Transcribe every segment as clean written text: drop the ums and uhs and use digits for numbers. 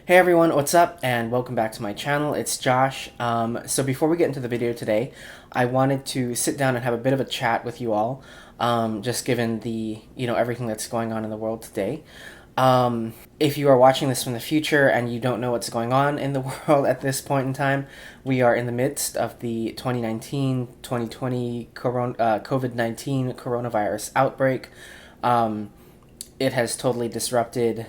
Hey everyone, what's up and welcome back to my channel. It's Josh. So before we get into the video today, I wanted to sit down and have a bit of a chat with you all, just given the, everything that's going on in the world today. If you are watching this from the future and you don't know what's going on in the world at this point in time, we are in the midst of the 2019-2020 COVID-19 coronavirus outbreak. It has totally disrupted,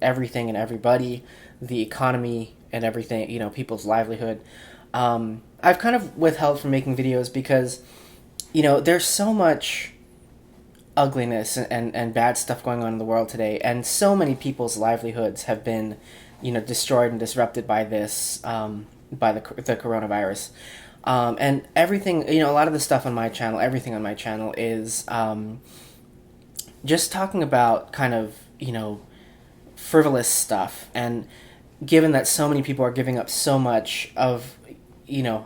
everything and everybody, the economy and everything, people's livelihood. I've kind of withheld from making videos because, there's so much ugliness and bad stuff going on in the world today, and so many people's livelihoods have been, destroyed and disrupted by this, by the coronavirus. And everything, a lot of the stuff on my channel, everything on my channel is, just talking about kind of, frivolous stuff. And given that so many people are giving up so much of,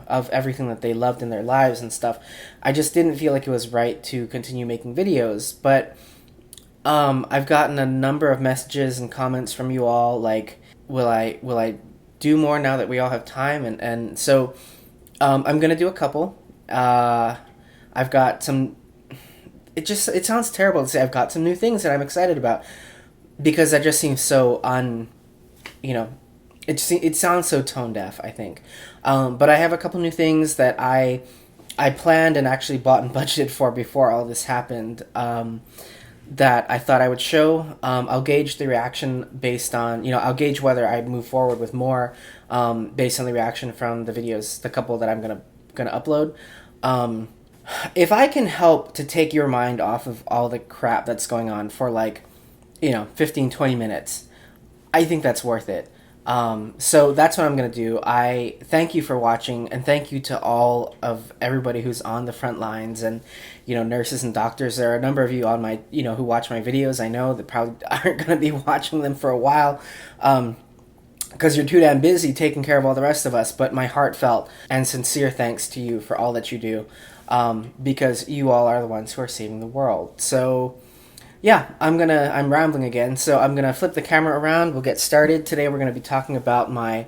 of everything that they loved in their lives and stuff, I just didn't feel like it was right to continue making videos. But I've gotten a number of messages and comments from you all, like, will I do more now that we all have time? And so I'm going to do a couple. I've got some... It sounds terrible to say I've got some new things that I'm excited about, because that just seems so it sounds so tone deaf, I think. But I have a couple new things that I planned and actually bought and budgeted for before all this happened, that I thought I would show. I'll gauge the reaction based on, I'll gauge whether I move forward with more, based on the reaction from the videos, the couple that I'm gonna upload. If I can help to take your mind off of all the crap that's going on for 15-20 minutes, I think that's worth it. So that's what I'm going to do. I thank you for watching, and thank you to all of everybody who's on the front lines and, nurses and doctors. There are a number of you on my, who watch my videos. I know that probably aren't going to be watching them for a while, because you're too damn busy taking care of all the rest of us. But my heartfelt and sincere thanks to you for all that you do. Because you all are the ones who are saving the world. So, yeah, I'm rambling again, so I'm gonna flip the camera around. We'll get started. Today we're gonna be talking about my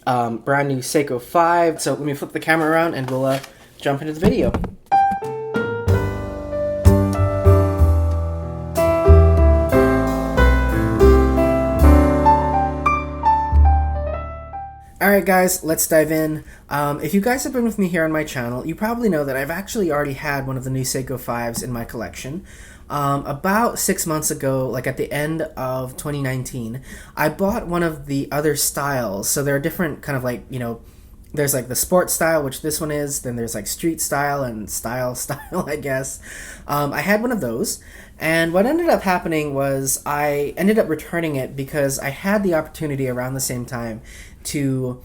brand new Seiko 5. So let me flip the camera around and we'll jump into the video. Alright guys, let's dive in. If you guys have been with me here on my channel, you probably know that I've actually already had one of the new Seiko 5s in my collection. About 6 months ago, like at the end of 2019, I bought one of the other styles. So there are different kind of there's like the sports style, which this one is, then there's like street style and style, I guess. I had one of those, and what ended up happening was I ended up returning it because I had the opportunity around the same time to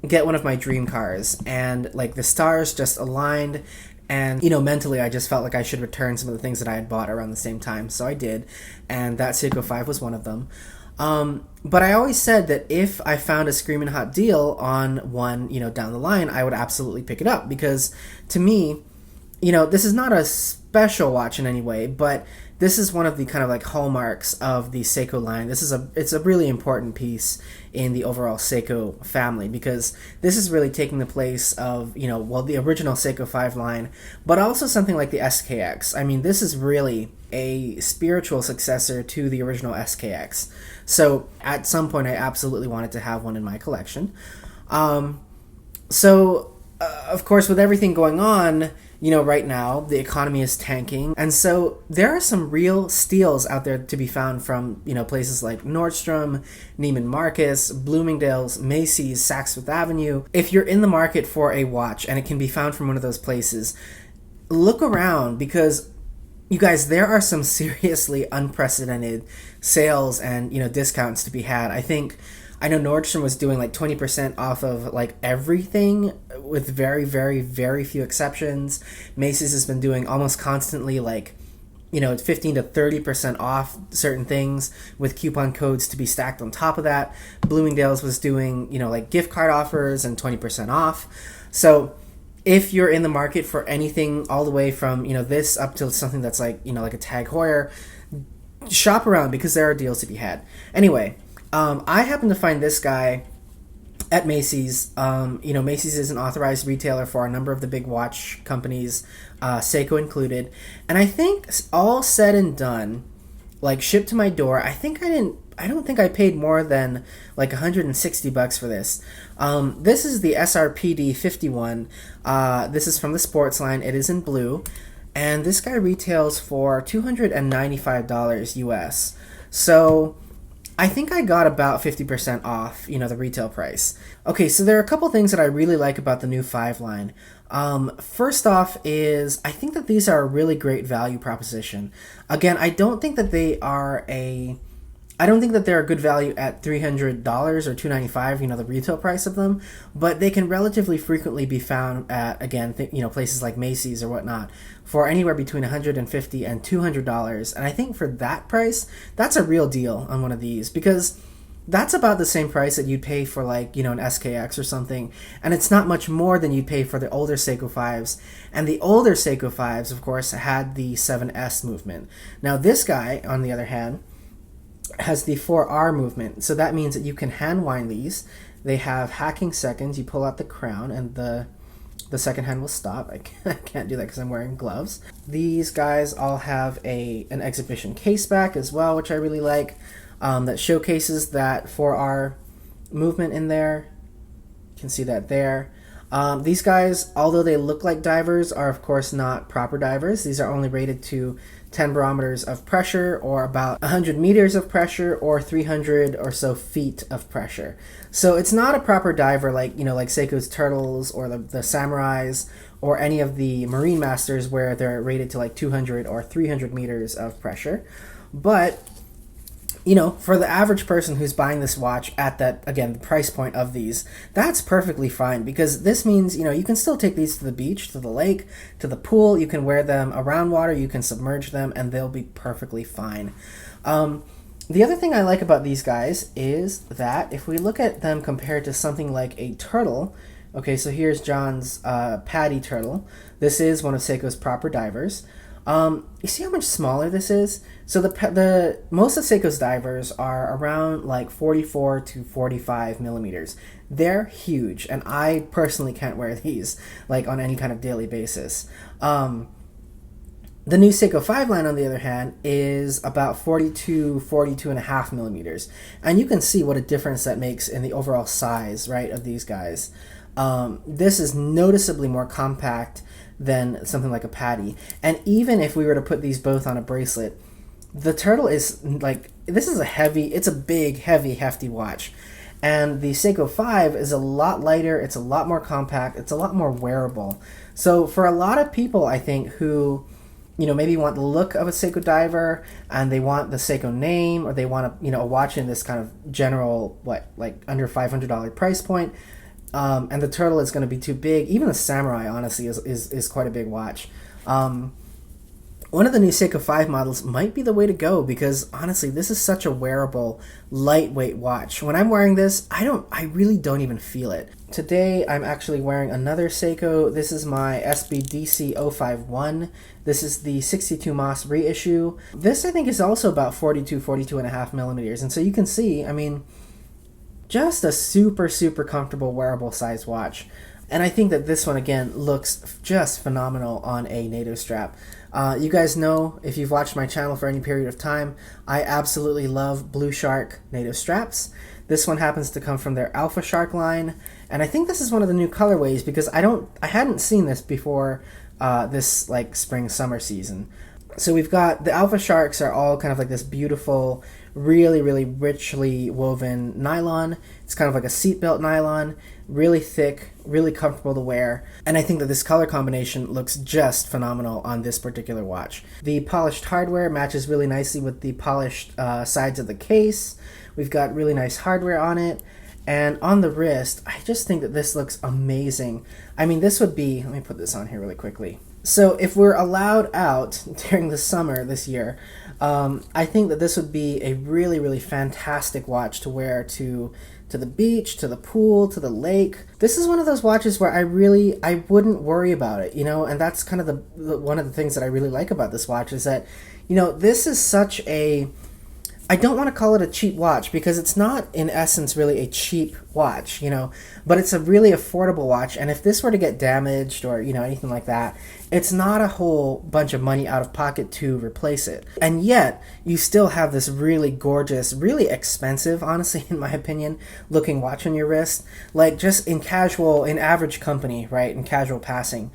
get one of my dream cars, and the stars just aligned, and mentally I just felt like I should return some of the things that I had bought around the same time, so I did, and that Seiko 5 was one of them. But I always said that if I found a screaming hot deal on one, down the line, I would absolutely pick it up, because to me, this is not a special watch in any way, but this is one of the kind of hallmarks of the Seiko line. It's a really important piece in the overall Seiko family, because this is really taking the place of, the original Seiko 5 line, but also something like the SKX. I mean, this is really a spiritual successor to the original SKX. So at some point I absolutely wanted to have one in my collection. Of course, with everything going on, right now, the economy is tanking. And so there are some real steals out there to be found from, places like Nordstrom, Neiman Marcus, Bloomingdale's, Macy's, Saks Fifth Avenue. If you're in the market for a watch and it can be found from one of those places, look around, because you guys, there are some seriously unprecedented sales and, discounts to be had. I know Nordstrom was doing 20% off of everything, with very, very, very few exceptions. Macy's has been doing almost constantly 15 to 30% off certain things, with coupon codes to be stacked on top of that. Bloomingdale's was doing, gift card offers and 20% off. So if you're in the market for anything all the way from, this up to something that's like a Tag Heuer, shop around, because there are deals to be had. Anyway, I happen to find this guy at Macy's. Macy's is an authorized retailer for a number of the big watch companies, Seiko included. And I think all said and done, like shipped to my door, I don't think I paid more than like $160 for this. This is the SRPD51. This is from the sports line. It is in blue. And this guy retails for $295 US. So I think I got about 50% off, the retail price. Okay, so there are a couple things that I really like about the new 5 line. First off is I think that these are a really great value proposition. Again, I don't think that they're a good value at $300 or $295, the retail price of them, but they can relatively frequently be found at, again, places like Macy's or whatnot for anywhere between $150 and $200. And I think for that price, that's a real deal on one of these, because that's about the same price that you'd pay for an SKX or something, and it's not much more than you'd pay for the older Seiko 5s. And the older Seiko 5s, of course, had the 7S movement. Now this guy, on the other hand, has the 4R movement. So that means that you can hand wind these. They have hacking seconds. You pull out the crown and the second hand will stop. I can't do that because I'm wearing gloves. These guys all have an exhibition case back as well, which I really like, that showcases that 4R movement in there. You can see that there. These guys, although they look like divers, are of course not proper divers. These are only rated to 10 barometers of pressure, or about 100 meters of pressure, or 300 or so feet of pressure. So it's not a proper diver like Seiko's Turtles or the Samurais or any of the Marine Masters, where they're rated to like 200 or 300 meters of pressure. But for the average person who's buying this watch at that, again, the price point of these, that's perfectly fine, because this means, you can still take these to the beach, to the lake, to the pool. You can wear them around water, you can submerge them, and they'll be perfectly fine. The other thing I like about these guys is that if we look at them compared to something like a turtle, okay, so here's John's Paddy turtle. This is one of Seiko's proper divers. You see how much smaller this is? So the most of Seiko's divers are around like 44 to 45 millimeters. They're huge, and I personally can't wear these like on any kind of daily basis. The new Seiko 5 line, on the other hand, is about 42 and a half millimeters. And you can see what a difference that makes in the overall size, right, of these guys. This is noticeably more compact than something like a Paddy. And even if we were to put these both on a bracelet, the turtle is it's a big, heavy, hefty watch. And the Seiko 5 is a lot lighter, it's a lot more compact, it's a lot more wearable. So for a lot of people, I think, who maybe want the look of a Seiko diver, and they want the Seiko name, or they want a watch in this kind of general, under $500 price point, and the turtle is going to be too big. Even the Samurai, honestly, is quite a big watch. One of the new Seiko 5 models might be the way to go, because honestly, this is such a wearable, lightweight watch. When I'm wearing this, I really don't even feel it. Today, I'm actually wearing another Seiko. This is my SBDC 051. This is the 62 Moss reissue. This, I think, is also about 42 and a half millimeters. And so you can see, just a super, super comfortable wearable size watch. And I think that this one, again, looks just phenomenal on a NATO strap. You guys know, if you've watched my channel for any period of time, I absolutely love Blue Shark NATO straps. This one happens to come from their Alpha Shark line, and I think this is one of the new colorways, because I hadn't seen this before this spring summer season. So we've got the Alpha Sharks are all kind of like this beautiful, really, really richly woven nylon. It's kind of like a seatbelt nylon, really thick, really comfortable to wear. And I think that this color combination looks just phenomenal on this particular watch. The polished hardware matches really nicely with the polished sides of the case. We've got really nice hardware on it. And on the wrist, I just think that this looks amazing. This would be, let me put this on here really quickly. So if we're allowed out during the summer this year, I think that this would be a really, really fantastic watch to wear to the beach, to the pool, to the lake. This is one of those watches where I wouldn't worry about it, and that's kind of one of the things that I really like about this watch, is that, this is such a I don't want to call it a cheap watch because it's not in essence really a cheap watch, but it's a really affordable watch. And if this were to get damaged or, anything like that, it's not a whole bunch of money out of pocket to replace it. And yet you still have this really gorgeous, really expensive, honestly, in my opinion, looking watch on your wrist. Like just in average company, right? In casual passing.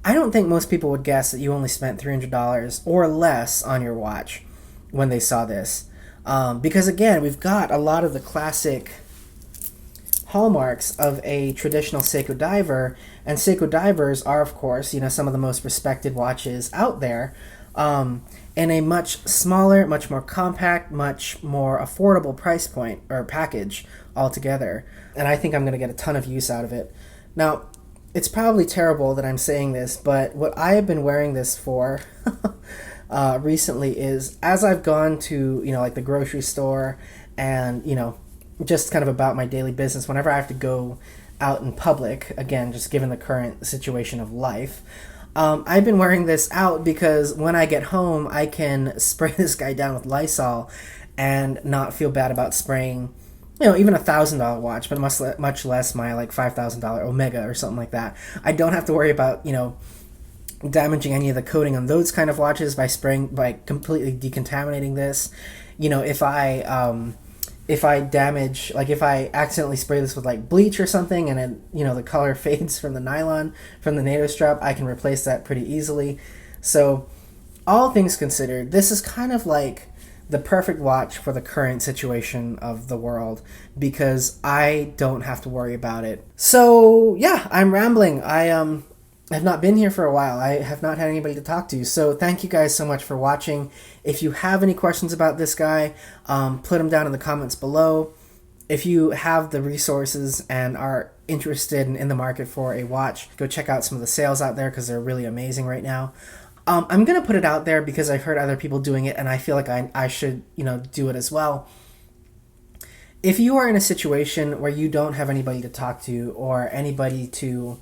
I don't think most people would guess that you only spent $300 or less on your watch when they saw this. Because again, we've got a lot of the classic hallmarks of a traditional Seiko diver, and Seiko divers are, of course, some of the most respected watches out there, in a much smaller, much more compact, much more affordable price point or package altogether. And I think I'm going to get a ton of use out of it. Now, it's probably terrible that I'm saying this, but what I have been wearing this for recently is, as I've gone to like the grocery store and just kind of about my daily business, whenever I have to go out in public, again just given the current situation of life, I've been wearing this out because when I get home I can spray this guy down with Lysol and not feel bad about spraying even $1,000 watch, but much less my like $5,000 Omega or something like that. I don't have to worry about damaging any of the coating on those kind of watches by completely decontaminating this. If I damage, like if I accidentally spray this with like bleach or something and then the color fades from the nylon from the NATO strap, I can replace that pretty easily. So all things considered, this is kind of like the perfect watch for the current situation of the world because I don't have to worry about it. So yeah, I'm rambling. I've not been here for a while. I have not had anybody to talk to. So thank you guys so much for watching. If you have any questions about this guy, put them down in the comments below. If you have the resources and are interested and in the market for a watch, go check out some of the sales out there because they're really amazing right now. I'm going to put it out there because I've heard other people doing it and I feel like I should, do it as well. If you are in a situation where you don't have anybody to talk to or anybody to,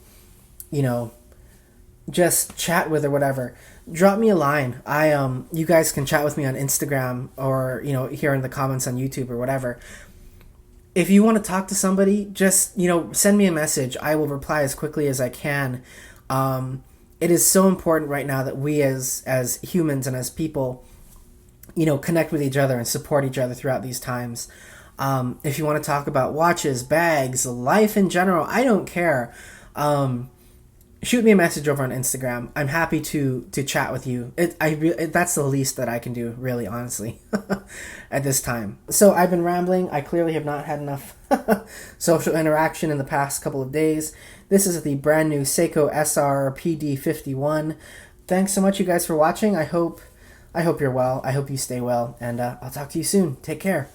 just chat with or whatever, drop me a line. You guys can chat with me on Instagram or here in the comments on YouTube or whatever. If you want to talk to somebody, just send me a message. I will reply as quickly as I can. It is so important right now that we as humans and as people connect with each other and support each other throughout these times. If you want to talk about watches, bags, life in general, I don't care. Shoot me a message over on Instagram. I'm happy to chat with you. That's the least that I can do, really, honestly, at this time. So I've been rambling. I clearly have not had enough social interaction in the past couple of days. This is the brand new Seiko SRPD51. Thanks so much, you guys, for watching. I hope you're well. I hope you stay well, and I'll talk to you soon. Take care.